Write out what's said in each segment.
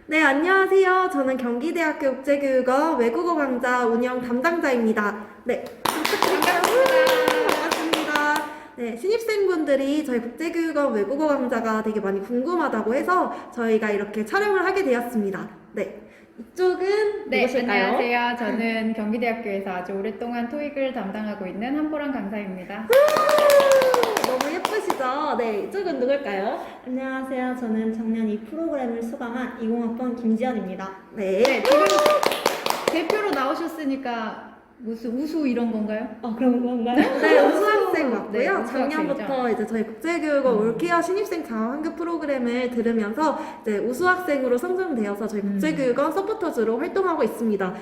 네, 안녕하세요. 저는 경기대학교 국제교육원 외국어 강좌 운영 담당자입니다. 네, 반갑습니다. 네, 신입생분들이 저희 국제교육원 외국어 강좌가 되게 많이 궁금하다고 해서 저희가 이렇게 촬영을 하게 되었습니다. 네, 이쪽은 네, 누구실까요? 안녕하세요. 저는 경기대학교에서 아주 오랫동안 토익을 담당하고 있는 한보람 강사입니다. 너무 예쁘시죠? 네, 이쪽은 누굴까요? 안녕하세요. 저는 작년 이 프로그램을 수강한 20학번 김지연입니다. 네. 네, 지금 대표로 나오셨으니까 무슨 우수 이런 건가요? 그런 건가요? 네, 우수학생 맞고요. 네, 작년부터 이제 저희 국제교육원 올케어 신입생 장학 환급 프로그램을 들으면서 이제 우수학생으로 선정되어서 저희 국제교육원 서포터즈로 활동하고 있습니다.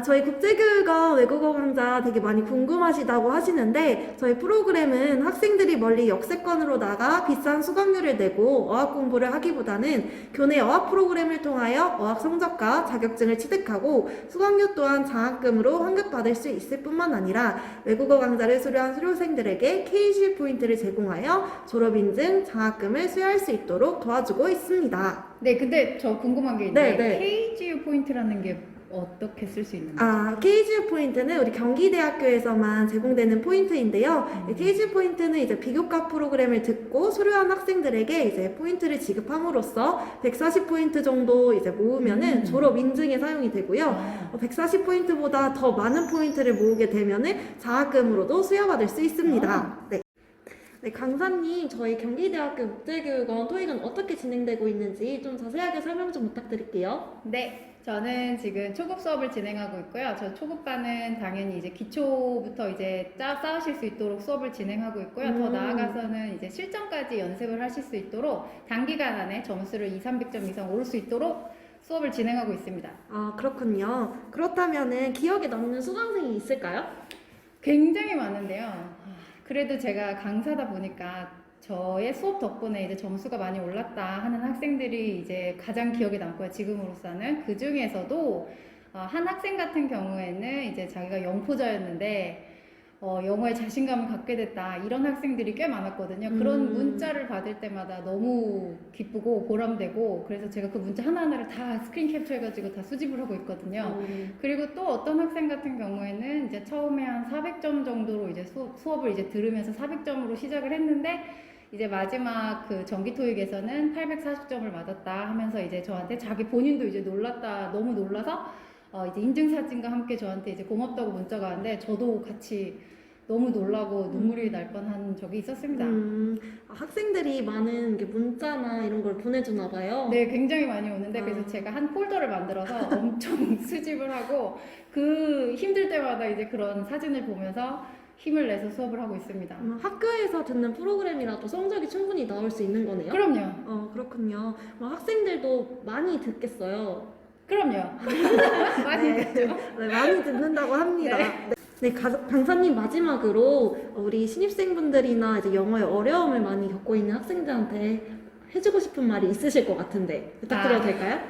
저희 국제교육원 외국어 강좌 되게 많이 궁금하시다고 하시는데 저희 프로그램은 학생들이 멀리 역세권으로 나가 비싼 수강료를 내고 어학 공부를 하기보다는 교내 어학 프로그램을 통하여 어학 성적과 자격증을 취득하고 수강료 또한 장학금으로 환급받을 수 있을 뿐만 아니라 외국어 강좌를 수료한 수료생들에게 KG 포인트를 제공하여 졸업인증, 장학금을 수여할 수 있도록 도와주고 있습니다. 네, 근데 저 궁금한 게 있는데 네. KGU 포인트라는 게 어떻게 쓸 수 있는 거죠? KGU 포인트는 우리 경기대학교에서만 제공되는 포인트인데요. KGU 포인트는 이제 비교과 프로그램을 듣고 수료한 학생들에게 이제 포인트를 지급함으로써 140포인트 정도 이제 모으면은 졸업 인증에 사용이 되고요. 140포인트보다 더 많은 포인트를 모으게 되면은 장학금으로도 수여받을 수 있습니다. 네. 네, 강사님, 저희 경기대학교 국제교육원 토익은 어떻게 진행되고 있는지 좀 자세하게 설명 좀 부탁드릴게요. 네, 저는 지금 초급 수업을 진행하고 있고요. 저 초급반은 당연히 이제 기초부터 이제 쌓으실 수 있도록 수업을 진행하고 있고요. 더 나아가서는 이제 실전까지 연습을 하실 수 있도록 단기간 안에 점수를 2, 300점 이상 오를 수 있도록 수업을 진행하고 있습니다. 그렇군요. 그렇다면은 기억에 남는 수강생이 있을까요? 굉장히 많은데요. 그래도 제가 강사다 보니까 저의 수업 덕분에 이제 점수가 많이 올랐다 하는 학생들이 이제 가장 기억에 남고요. 지금으로서는 그 중에서도 한 학생 같은 경우에는 이제 자기가 영포자였는데 영어에 자신감을 갖게 됐다 이런 학생들이 꽤 많았거든요. 그런 문자를 받을 때마다 너무 기쁘고 보람되고 그래서 제가 그 문자 하나하나를 다 스크린 캡처해가지고 다 수집을 하고 있거든요. 그리고 또 어떤 학생 같은 경우에는 이제 처음에 한 400점 정도로 이제 수업을 이제 들으면서 400점으로 시작을 했는데 이제 마지막 그 정기 토익에서는 840점을 맞았다 하면서 이제 저한테 자기 본인도 이제 놀랐다 너무 놀라서 이제 인증사진과 함께 저한테 이제 고맙다고 문자가 왔는데 저도 같이 너무 놀라고 눈물이 날 뻔한 적이 있었습니다. 학생들이 많은 게 문자나 이런 걸 보내주나 봐요. 네, 굉장히 많이 오는데 그래서 제가 한 폴더를 만들어서 엄청 수집을 하고 그 힘들 때마다 이제 그런 사진을 보면서 힘을 내서 수업을 하고 있습니다. 학교에서 듣는 프로그램이라도 성적이 충분히 나올 수 있는 거네요? 그럼요. 그렇군요. 학생들도 많이 듣겠어요. 그럼요. 많이 듣죠. 네, 많이 듣는다고 합니다. 네. 네, 강사님 마지막으로 우리 신입생분들이나 이제 영어에 어려움을 많이 겪고 있는 학생들한테 해주고 싶은 말이 있으실 것 같은데 부탁드려도 될까요?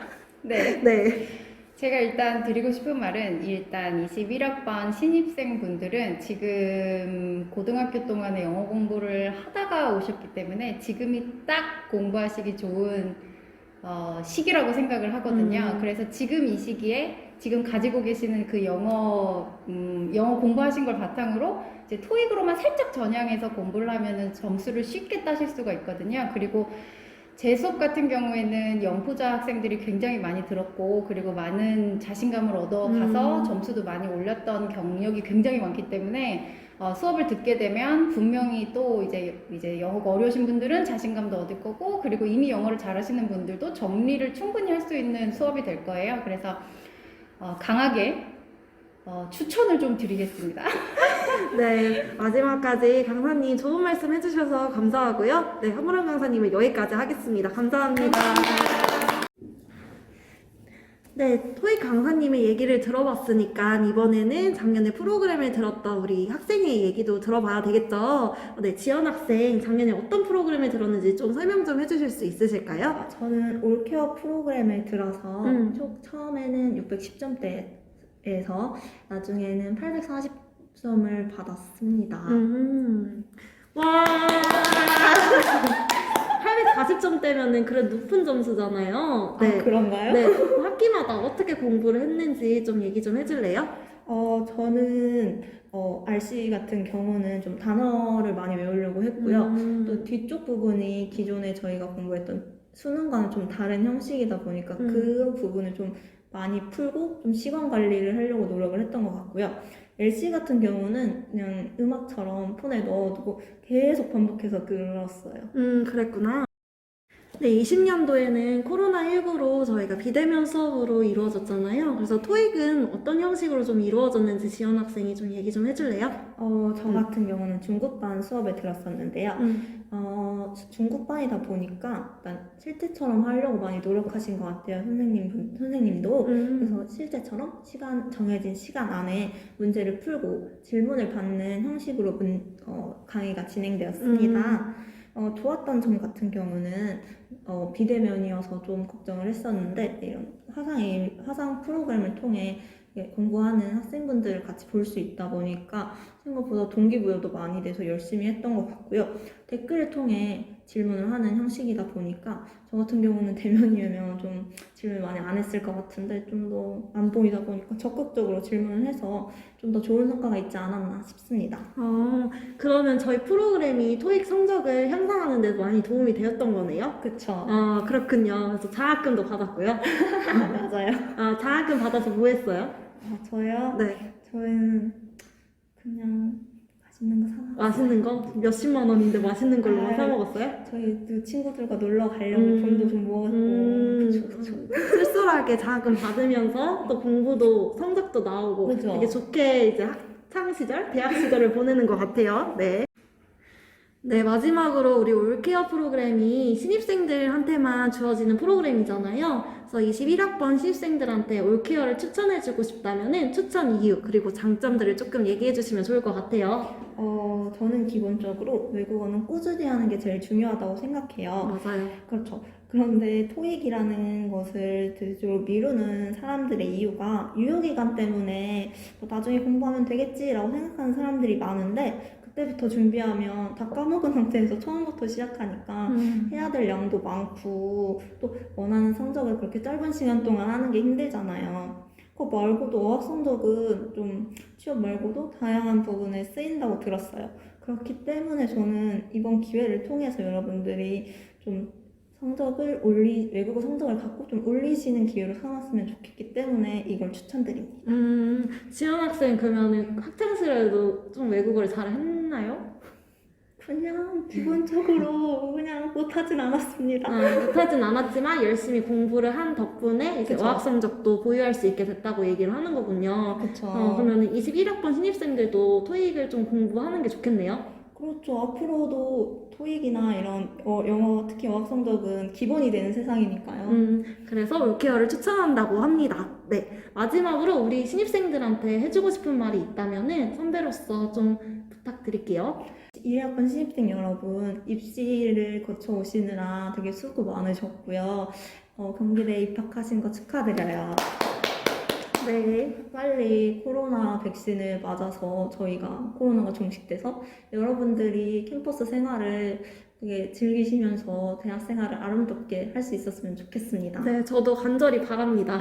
네. 네. 제가 일단 드리고 싶은 말은 일단 21학번 신입생분들은 지금 고등학교 동안에 영어 공부를 하다가 오셨기 때문에 지금이 딱 공부하시기 좋은 시기라고 생각을 하거든요. 그래서 지금 이 시기에 지금 가지고 계시는 그 영어 공부하신 걸 바탕으로 이제 토익으로만 살짝 전향해서 공부를 하면은 점수를 쉽게 따실 수가 있거든요. 그리고 제 수업 같은 경우에는 영포자 학생들이 굉장히 많이 들었고 그리고 많은 자신감을 얻어가서 점수도 많이 올렸던 경력이 굉장히 많기 때문에 수업을 듣게 되면 분명히 또 이제 영어가 어려우신 분들은 자신감도 얻을 거고 그리고 이미 영어를 잘하시는 분들도 정리를 충분히 할 수 있는 수업이 될 거예요. 그래서 강하게 추천을 좀 드리겠습니다. 네, 마지막까지 강사님 좋은 말씀 해주셔서 감사하고요. 네, 한보람 강사님은 여기까지 하겠습니다. 감사합니다. 네, 토익 강사님의 얘기를 들어봤으니까 이번에는 작년에 프로그램을 들었던 우리 학생의 얘기도 들어봐야 되겠죠? 네, 지연 학생 작년에 어떤 프로그램을 들었는지 좀 설명 좀 해주실 수 있으실까요? 저는 올케어 프로그램을 들어서 처음에는 610점대에서 나중에는 840점을 받았습니다. 와, 840점대면은 정도면은 그래도 높은 점수잖아요. 네. 그런가요? 네, 학기마다 어떻게 공부를 했는지 좀 얘기 좀 해줄래요? 저는 RC 같은 경우는 좀 단어를 많이 외우려고 했고요. 또 뒤쪽 부분이 기존에 저희가 공부했던 수능과는 좀 다른 형식이다 보니까 그 부분을 좀 많이 풀고 좀 시간 관리를 하려고 노력을 했던 것 같고요. LC 같은 경우는 그냥 음악처럼 폰에 넣어두고 계속 반복해서 들었어요. 그랬구나. 네, 20년도에는 코로나19로 저희가 비대면 수업으로 이루어졌잖아요. 그래서 토익은 어떤 형식으로 좀 이루어졌는지 지연 학생이 좀 얘기 좀 해줄래요? 저 같은 경우는 중국반 수업에 들었었는데요. 중국반이다 보니까 일단 실제처럼 하려고 많이 노력하신 것 같아요. 선생님도. 그래서 실제처럼 정해진 시간 안에 문제를 풀고 질문을 받는 형식으로 강의가 진행되었습니다. 좋았던 점 같은 경우는 비대면이어서 좀 걱정을 했었는데 이런 화상 프로그램을 통해 공부하는 학생분들을 같이 볼 수 있다 보니까 생각보다 동기부여도 많이 돼서 열심히 했던 것 같고요. 댓글을 통해 질문을 하는 형식이다 보니까 저 같은 경우는 대면이면 좀 질문 많이 안 했을 것 같은데 좀 더 안 보이다 보니까 적극적으로 질문을 해서 좀 더 좋은 성과가 있지 않았나 싶습니다. 그러면 저희 프로그램이 토익 성적을 향상하는 데 많이 도움이 되었던 거네요? 그쵸. 그렇군요. 그래서 장학금도 받았고요. 맞아요. 장학금 받아서 뭐 했어요? 저요? 네. 저희는 그냥 맛있는 거 사먹었어요. 맛있는 거? 몇십만 원인데 맛있는 걸로만 사 먹었어요? 저희 그 친구들과 놀러 가려고 돈도 좀 모았고 그쵸. 쓸쓸하게 장학금 받으면서 또 공부도 성적도 나오고 그죠. 되게 좋게 이제 학창 시절, 대학 시절을 보내는 것 같아요. 네. 네, 마지막으로 우리 올케어 프로그램이 신입생들한테만 주어지는 프로그램이잖아요. 그래서 21학번 신입생들한테 올케어를 추천해주고 싶다면은 추천 이유 그리고 장점들을 조금 얘기해주시면 좋을 것 같아요. 저는 기본적으로 외국어는 꾸준히 하는 게 제일 중요하다고 생각해요. 맞아요. 그렇죠. 그런데 토익이라는 것을 대체적으로 미루는 사람들의 이유가 유효기간 때문에 뭐 나중에 공부하면 되겠지라고 생각하는 사람들이 많은데 그때부터 준비하면 다 까먹은 상태에서 처음부터 시작하니까 해야 될 양도 많고 또 원하는 성적을 그렇게 짧은 시간 동안 하는 게 힘들잖아요. 그거 말고도 어학 성적은 좀 취업 말고도 다양한 부분에 쓰인다고 들었어요. 그렇기 때문에 저는 이번 기회를 통해서 여러분들이 좀 외국어 성적을 갖고 좀 올리시는 기회로 삼았으면 좋겠기 때문에 이걸 추천드립니다. 지연 학생 그러면은 학창시절에도 좀 외국어를 잘 했나요? 그냥 기본적으로 그냥 못하진 않았습니다. 못하진 않았지만 열심히 공부를 한 덕분에 이제 그쵸. 어학 성적도 보유할 수 있게 됐다고 얘기를 하는 거군요. 그렇죠. 그러면 21학번 신입생들도 토익을 좀 공부하는 게 좋겠네요. 그렇죠. 앞으로도 토익이나 이런 영어 특히 어학 성적은 기본이 되는 세상이니까요. 그래서 올케어를 추천한다고 합니다. 네. 마지막으로 우리 신입생들한테 해주고 싶은 말이 있다면은 선배로서 좀 부탁드릴게요. 1학번 신입생 여러분 입시를 거쳐 오시느라 되게 수고 많으셨고요. 경기대에 입학하신 거 축하드려요. 네, 빨리 코로나 백신을 맞아서 저희가 코로나가 종식돼서 여러분들이 캠퍼스 생활을 되게 즐기시면서 대학 생활을 아름답게 할 수 있었으면 좋겠습니다. 네, 저도 간절히 바랍니다.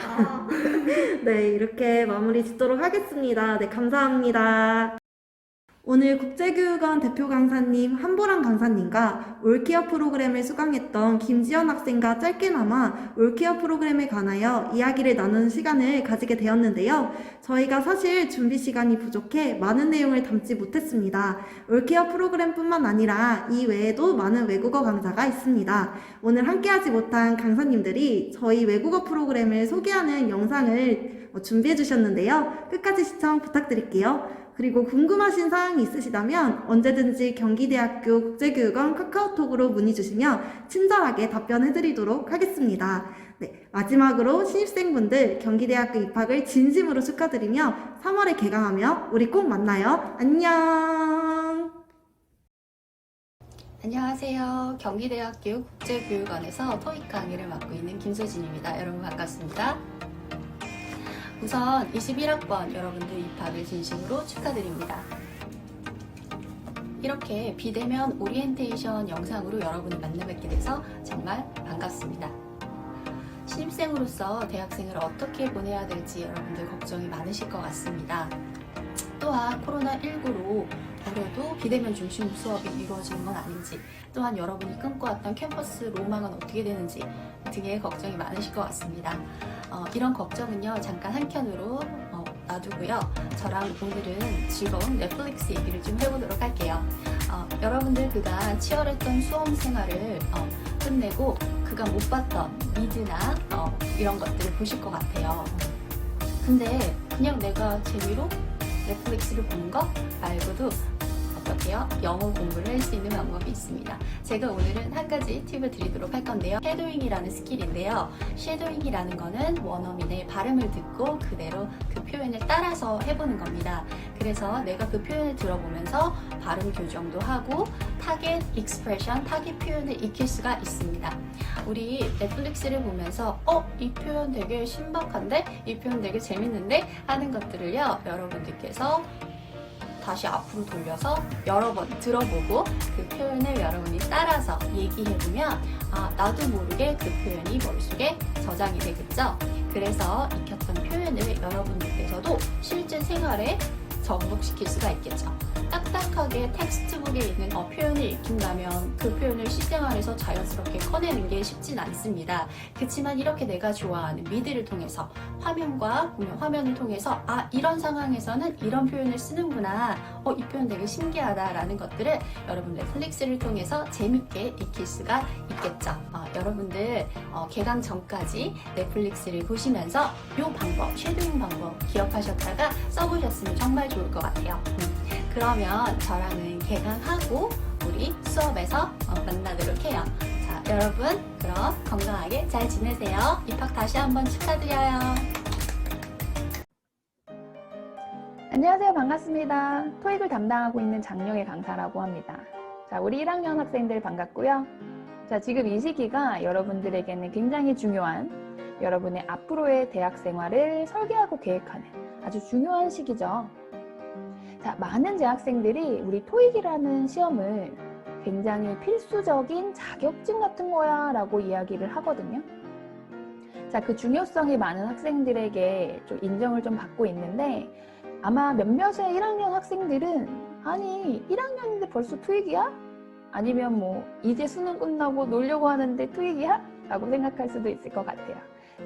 네, 이렇게 마무리 짓도록 하겠습니다. 네, 감사합니다. 오늘 국제교육원 대표 강사님 한보람 강사님과 올케어 프로그램을 수강했던 김지연 학생과 짧게나마 올케어 프로그램에 관하여 이야기를 나누는 시간을 가지게 되었는데요. 저희가 사실 준비 시간이 부족해 많은 내용을 담지 못했습니다. 올케어 프로그램뿐만 아니라 이 외에도 많은 외국어 강좌가 있습니다. 오늘 함께하지 못한 강사님들이 저희 외국어 프로그램을 소개하는 영상을 준비해 주셨는데요. 끝까지 시청 부탁드릴게요. 그리고 궁금하신 사항이 있으시다면 언제든지 경기대학교 국제교육원 카카오톡으로 문의 주시면 친절하게 답변해드리도록 하겠습니다. 네, 마지막으로 신입생분들 경기대학교 입학을 진심으로 축하드리며 3월에 개강하며 우리 꼭 만나요. 안녕! 안녕하세요. 경기대학교 국제교육원에서 토익 강의를 맡고 있는 김소진입니다. 여러분 반갑습니다. 우선 21학번 여러분들 입학을 진심으로 축하드립니다. 이렇게 비대면 오리엔테이션 영상으로 여러분을 만나뵙게 돼서 정말 반갑습니다. 신입생으로서 대학생을 어떻게 보내야 될지 여러분들 걱정이 많으실 것 같습니다. 또한 코로나19로 올해도 비대면 중심 수업이 이루어지는 건 아닌지, 또한 여러분이 꿈꿔왔던 캠퍼스 로망은 어떻게 되는지 등의 걱정이 많으실 것 같습니다. 이런 걱정은요 잠깐 한켠으로 놔두고요. 저랑 오늘은 즐거운 넷플릭스 얘기를 좀 해보도록 할게요. 여러분들 그간 치열했던 수험 생활을 끝내고 그간 못 봤던 미드나 이런 것들을 보실 것 같아요. 근데 그냥 내가 재미로 넷플릭스를 보는 것 말고도 어떻게요? 영어 공부를 할 수 있는 방법이 있습니다. 제가 오늘은 한 가지 팁을 드리도록 할 건데요. 쉐도잉이라는 스킬인데요. 쉐도잉이라는 거는 원어민의 발음을 듣고 그대로 그 표현을 따라서 해보는 겁니다. 그래서 내가 그 표현을 들어보면서 발음 교정도 하고 타겟 익스프레션, 타겟 표현을 익힐 수가 있습니다. 우리 넷플릭스를 보면서 이 표현 되게 신박한데? 이 표현 되게 재밌는데? 하는 것들을요. 여러분들께서 다시 앞으로 돌려서 여러 번 들어보고 그 표현을 여러분이 따라서 얘기해보면 나도 모르게 그 표현이 머릿속에 저장이 되겠죠. 그래서 익혔던 표현을 여러분들께서도 실제 생활에 접목시킬 수가 있겠죠. 딱딱하게 텍스트북에 있는 표현을 익힌다면 그 표현을 실생활에서 자연스럽게 꺼내는 게 쉽진 않습니다. 그렇지만 이렇게 내가 좋아하는 미드를 통해서 화면과 화면을 통해서 이런 상황에서는 이런 표현을 쓰는구나, 이 표현 되게 신기하다라는 것들을 여러분 넷플릭스를 통해서 재밌게 익힐 수가 있겠죠. 여러분들 개강 전까지 넷플릭스를 보시면서 이 방법, 쉐도잉 방법 기억하셨다가 써보셨으면 정말 좋을 것 같아요. 그러면 저랑은 개강하고 우리 수업에서 만나도록 해요. 자, 여러분 그럼 건강하게 잘 지내세요. 입학 다시 한번 축하드려요. 안녕하세요. 반갑습니다. 토익을 담당하고 있는 장영애 강사라고 합니다. 자, 우리 1학년 학생들 반갑고요. 자, 지금 이 시기가 여러분들에게는 굉장히 중요한, 여러분의 앞으로의 대학 생활을 설계하고 계획하는 아주 중요한 시기죠. 자, 많은 재학생들이 우리 토익이라는 시험을 굉장히 필수적인 자격증 같은 거야 라고 이야기를 하거든요. 자, 그 중요성이 많은 학생들에게 좀 인정을 좀 받고 있는데, 아마 몇몇의 1학년 학생들은 아니 1학년인데 벌써 토익이야? 아니면 이제 수능 끝나고 놀려고 하는데 토익이야? 라고 생각할 수도 있을 것 같아요.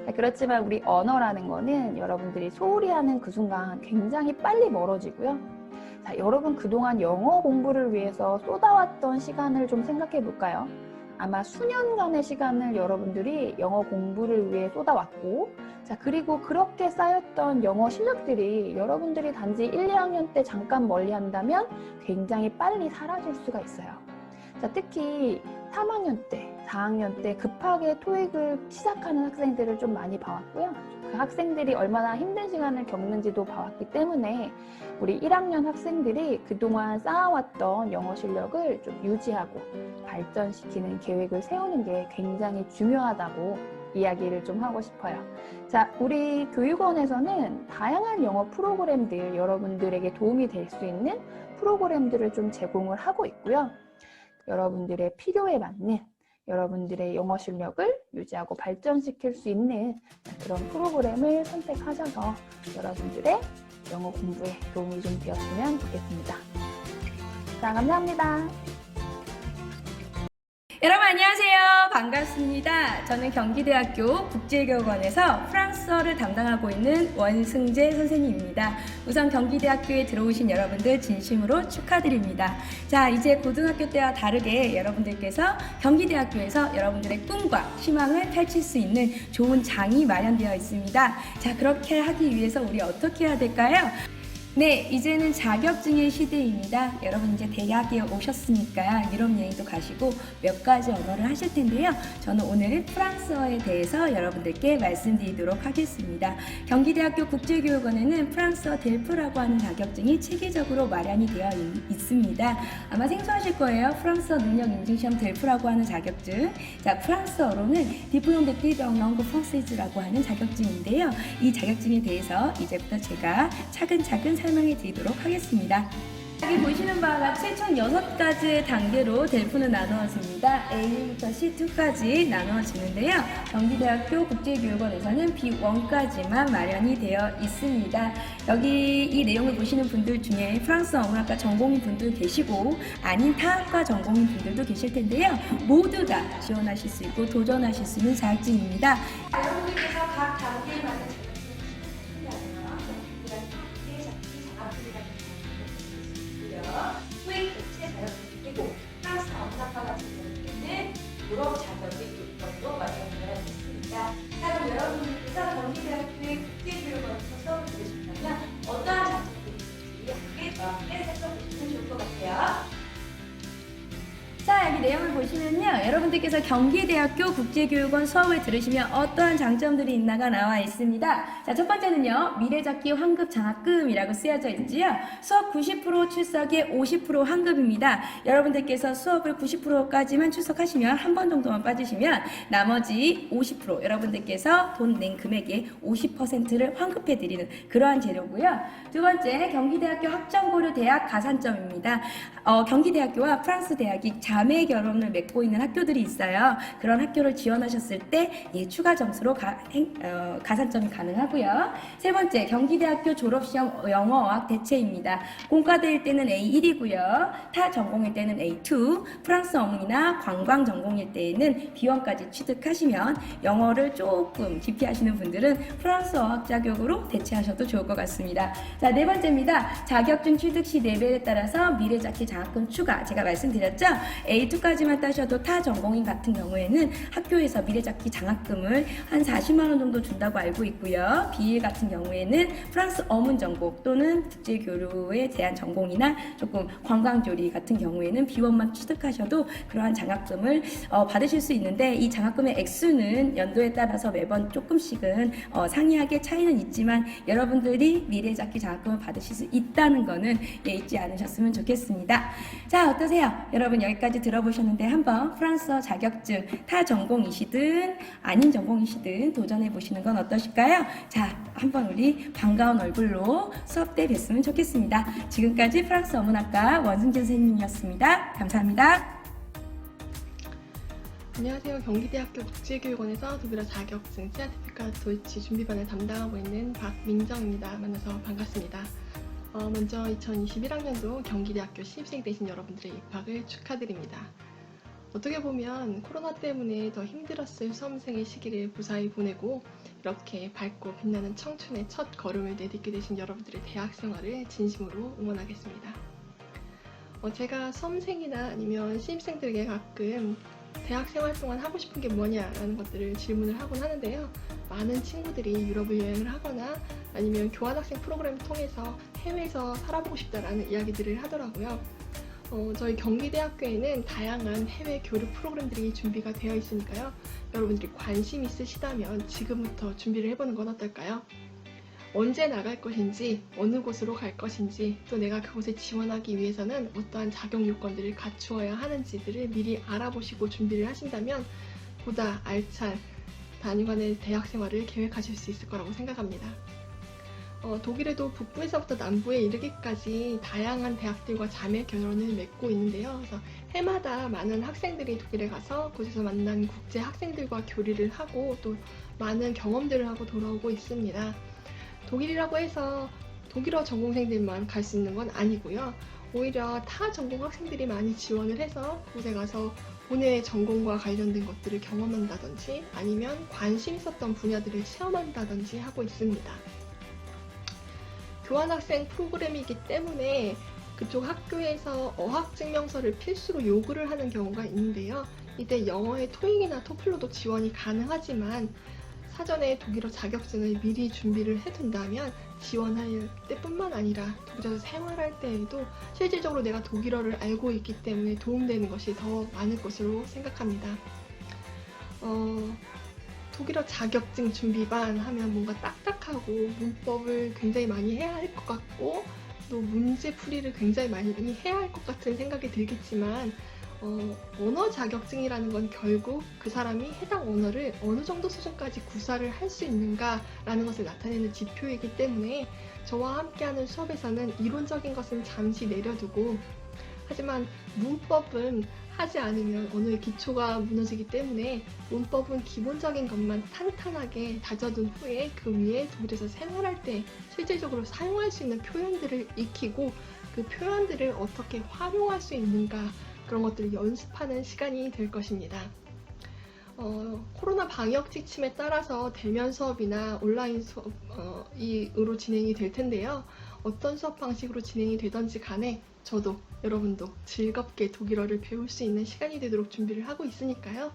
자, 그렇지만 우리 언어라는 거는 여러분들이 소홀히 하는 그 순간 굉장히 빨리 멀어지고요. 자, 여러분 그동안 영어 공부를 위해서 쏟아왔던 시간을 좀 생각해 볼까요? 아마 수년간의 시간을 여러분들이 영어 공부를 위해 쏟아왔고, 자, 그리고 그렇게 쌓였던 영어 실력들이 여러분들이 단지 1, 2학년 때 잠깐 멀리 한다면 굉장히 빨리 사라질 수가 있어요. 자, 특히 3학년 때, 4학년 때 급하게 토익을 시작하는 학생들을 좀 많이 봐왔고요. 그 학생들이 얼마나 힘든 시간을 겪는지도 봐왔기 때문에 우리 1학년 학생들이 그동안 쌓아왔던 영어 실력을 좀 유지하고 발전시키는 계획을 세우는 게 굉장히 중요하다고 이야기를 좀 하고 싶어요. 자, 우리 교육원에서는 다양한 영어 프로그램들, 여러분들에게 도움이 될 수 있는 프로그램들을 좀 제공을 하고 있고요. 여러분들의 필요에 맞는 여러분들의 영어 실력을 유지하고 발전시킬 수 있는 그런 프로그램을 선택하셔서 여러분들의 영어 공부에 도움이 좀 되었으면 좋겠습니다. 자, 감사합니다. 여러분 안녕하세요. 반갑습니다. 저는 경기대학교 국제교육원에서 프랑스어를 담당하고 있는 원승재 선생님입니다. 우선 경기대학교에 들어오신 여러분들 진심으로 축하드립니다. 자, 이제 고등학교 때와 다르게 여러분들께서 경기대학교에서 여러분들의 꿈과 희망을 펼칠 수 있는 좋은 장이 마련되어 있습니다. 자, 그렇게 하기 위해서 우리 어떻게 해야 될까요? 네, 이제는 자격증의 시대입니다. 여러분 이제 대학에 오셨으니까 유럽 여행도 가시고 몇 가지 언어를 하실 텐데요. 저는 오늘 프랑스어에 대해서 여러분들께 말씀드리도록 하겠습니다. 경기대학교 국제교육원에는 프랑스어 델프라고 하는 자격증이 체계적으로 마련이 되어 있습니다. 아마 생소하실 거예요. 프랑스어 능력 인증 시험 델프라고 하는 자격증. 자, 프랑스어로는 디플ôme d'études en langue française라고 하는 자격증인데요. 이 자격증에 대해서 이제부터 제가 차근차근 설명해 드리도록 하겠습니다. 여기 보시는 바와 같이 총 6가지의 단계로 델프는 나누어집니다. A1부터 C2까지 나누어지는데요. 경기대학교 국제교육원에서는 B1까지만 마련이 되어 있습니다. 여기 이 내용을 보시는 분들 중에 프랑스 어문학과 전공인 분들 계시고 아닌 타학과 전공인 분들도 계실 텐데요. 모두 다 지원하실 수 있고 도전하실 수 있는 자격증입니다. 여러분들께서 각 단계에 맞는 토익 국제 자격증 그리고 프랑스 어문학과 같은 경우에는 유럽 자격증 요건도 마련되어 있습니다. 자, 그럼 여러분들께서 경기대학교의 국제교육원에서 수업을 들으신다면 어떠한 자격증이 있는지 함께 저와 함께 살펴보시면 좋을 것 같아요. 자, 여기 내용을 보시면요. 여러분들께서 경기대학교 국제교육원 수업을 들으시면 어떠한 장점들이 있나가 나와 있습니다. 자, 첫 번째는요. 미래잡기 환급 장학금이라고 쓰여져 있지요. 수업 90% 출석에 50% 환급입니다. 여러분들께서 수업을 90%까지만 출석하시면 한 번 정도만 빠지시면 나머지 50% 여러분들께서 돈 낸 금액의 50%를 환급해드리는 그러한 제도고요. 두 번째, 경기대학교 학점고려 대학 가산점입니다. 경기대학교와 프랑스 대학이 자매 결혼을 맺고 있는 학교들이 있어요. 그런 학교를 지원하셨을 때 추가 점수로 가산점이 가능하고요. 세 번째, 경기대학교 졸업시험 영어어학 대체입니다. 공과대일 때는 A1이고요. 타 전공일 때는 A2, 프랑스 어문이나 관광 전공일 때에는 B1까지 취득하시면 영어를 조금 깊이 하시는 분들은 프랑스 어학 자격으로 대체하셔도 좋을 것 같습니다. 자, 네 번째입니다. 자격증 취득 시 레벨에 따라서 미래잡기 장학금 추가, 제가 말씀드렸죠? A2까지만 따셔도 타 전공인 같은 경우에는 학교에서 미래잡기 장학금을 한 40만 원 정도 준다고 알고 있고요. B1 같은 경우에는 프랑스 어문 전공 또는 국제교류에 대한 전공이나 조금 관광조리 같은 경우에는 B1만 취득하셔도 그러한 장학금을 받으실 수 있는데 이 장학금의 액수는 연도에 따라서 매번 조금씩은 상이하게 차이는 있지만 여러분들이 미래잡기 장학금을 받으실 수 있다는 거는 잊지 않으셨으면 좋겠습니다. 자, 어떠세요? 여러분 여기까지 들어보셨는데 한번 프랑스어 자격증 타 전공이시든 아닌 전공이시든 도전해 보시는 건 어떠실까요? 자, 한번 우리 반가운 얼굴로 수업 때 뵀으면 좋겠습니다. 지금까지 프랑스 어문학과 원승재 선생님이었습니다. 감사합니다. 안녕하세요. 경기대학교 국제교육원에서 독일어 자격증 세아티피카트 도이치 준비반을 담당하고 있는 박민정입니다. 만나서 반갑습니다. 먼저 2021학년도 경기대학교 신입생 되신 여러분들의 입학을 축하드립니다. 어떻게 보면 코로나 때문에 더 힘들었을 수험생의 시기를 무사히 보내고 이렇게 밝고 빛나는 청춘의 첫 걸음을 내딛게 되신 여러분들의 대학 생활을 진심으로 응원하겠습니다. 제가 수험생이나 아니면 신입생들에게 가끔 대학 생활 동안 하고 싶은 게 뭐냐라는 것들을 질문을 하곤 하는데요. 많은 친구들이 유럽을 여행을 하거나 아니면 교환학생 프로그램을 통해서 해외에서 살아보고 싶다라는 이야기들을 하더라고요. 저희 경기대학교에는 다양한 해외 교류 프로그램들이 준비가 되어 있으니까요. 여러분들이 관심 있으시다면 지금부터 준비를 해보는 건 어떨까요? 언제 나갈 것인지, 어느 곳으로 갈 것인지, 또 내가 그곳에 지원하기 위해서는 어떠한 자격 요건들을 갖추어야 하는지들을 미리 알아보시고 준비를 하신다면 보다 알찬 단위간의 대학 생활을 계획하실 수 있을 거라고 생각합니다. 독일에도 북부에서부터 남부에 이르기까지 다양한 대학들과 자매 결연을 맺고 있는데요. 그래서 해마다 많은 학생들이 독일에 가서 그곳에서 만난 국제 학생들과 교류를 하고 또 많은 경험들을 하고 돌아오고 있습니다. 독일이라고 해서 독일어 전공생들만 갈 수 있는 건 아니고요. 오히려 타 전공 학생들이 많이 지원을 해서 그곳에 가서 본인의 전공과 관련된 것들을 경험한다든지 아니면 관심 있었던 분야들을 체험한다든지 하고 있습니다. 교환학생 프로그램이기 때문에 그쪽 학교에서 어학증명서를 필수로 요구를 하는 경우가 있는데요. 이때 영어의 토익이나 토플로도 지원이 가능하지만 사전에 독일어 자격증을 미리 준비를 해둔다면 지원할 때뿐만 아니라 독일에서 생활할 때에도 실질적으로 내가 독일어를 알고 있기 때문에 도움되는 것이 더 많을 것으로 생각합니다. 독일어 자격증 준비반 하면 뭔가 딱딱하고 문법을 굉장히 많이 해야 할 것 같고 또 문제 풀이를 굉장히 많이 해야 할 것 같은 생각이 들겠지만 언어 자격증이라는 건 결국 그 사람이 해당 언어를 어느 정도 수준까지 구사를 할 수 있는가라는 것을 나타내는 지표이기 때문에 저와 함께하는 수업에서는 이론적인 것은 잠시 내려두고, 하지만 문법은 하지 않으면 언어의 기초가 무너지기 때문에 문법은 기본적인 것만 탄탄하게 다져둔 후에 그 위에 독일에서 생활할 때 실질적으로 사용할 수 있는 표현들을 익히고 그 표현들을 어떻게 활용할 수 있는가, 그런 것들을 연습하는 시간이 될 것입니다. 코로나 방역 지침에 따라서 대면 수업이나 온라인 수업으로 진행이 될 텐데요. 어떤 수업 방식으로 진행이 되던지 간에 저도 여러분도 즐겁게 독일어를 배울 수 있는 시간이 되도록 준비를 하고 있으니까요.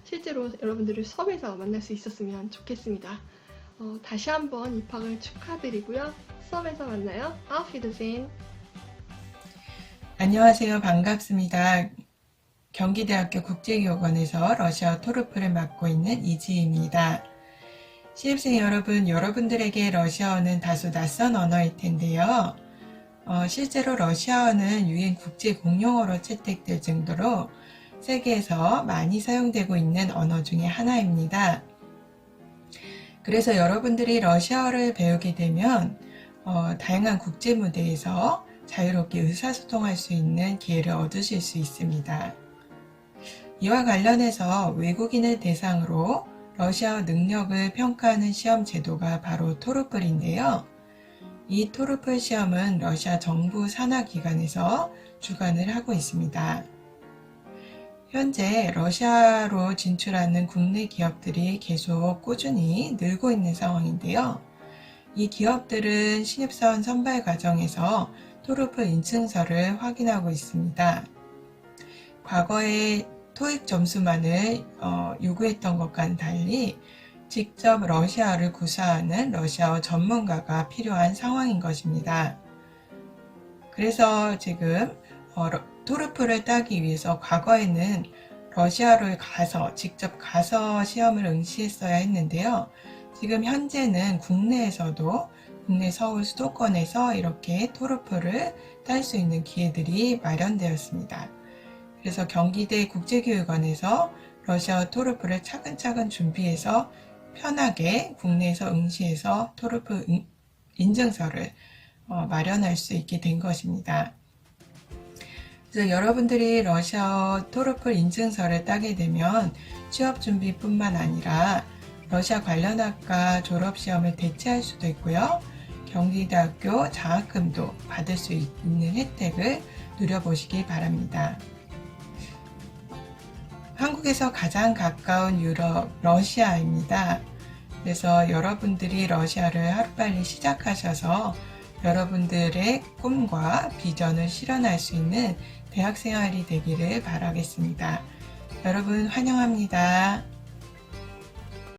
실제로 여러분들을 수업에서 만날 수 있었으면 좋겠습니다. 다시 한번 입학을 축하드리고요. 수업에서 만나요. Auf Wiedersehen. 안녕하세요. 반갑습니다. 경기대학교 국제교육원에서 러시아 토르프를 맡고 있는 이지희입니다. 신입생 여러분, 여러분들에게 러시아어는 다소 낯선 언어일 텐데요. 실제로 러시아어는 유엔 국제 공용어로 채택될 정도로 세계에서 많이 사용되고 있는 언어 중에 하나입니다. 그래서 여러분들이 러시아어를 배우게 되면 다양한 국제 무대에서 자유롭게 의사소통할 수 있는 기회를 얻으실 수 있습니다. 이와 관련해서 외국인을 대상으로 러시아어 능력을 평가하는 시험 제도가 바로 토르플인데요. 이 토르플 시험은 러시아 정부 산하기관에서 주관을 하고 있습니다. 현재 러시아로 진출하는 국내 기업들이 계속 꾸준히 늘고 있는 상황인데요. 이 기업들은 신입사원 선발 과정에서 토르플 인증서를 확인하고 있습니다. 과거에 토익 점수만을 요구했던 것과는 달리 직접 러시아어를 구사하는 러시아어 전문가가 필요한 상황인 것입니다. 그래서 지금 토르플을 따기 위해서 과거에는 러시아를 직접 가서 시험을 응시했어야 했는데요. 지금 현재는 국내에서도 국내 서울 수도권에서 이렇게 토르플을 딸 수 있는 기회들이 마련되었습니다. 그래서 경기대 국제교육원에서 러시아어 토르플을 차근차근 준비해서 편하게 국내에서 응시해서 토르플 인증서를 마련할 수 있게 된 것입니다. 그래서 여러분들이 러시아어 토르플 인증서를 따게 되면 취업 준비뿐만 아니라 러시아 관련 학과 졸업시험을 대체할 수도 있고요. 경기대학교 장학금도 받을 수 있는 혜택을 누려보시기 바랍니다. 한국에서 가장 가까운 유럽, 러시아입니다. 그래서 여러분들이 러시아를 하루빨리 시작하셔서 여러분들의 꿈과 비전을 실현할 수 있는 대학생활이 되기를 바라겠습니다. 여러분 환영합니다.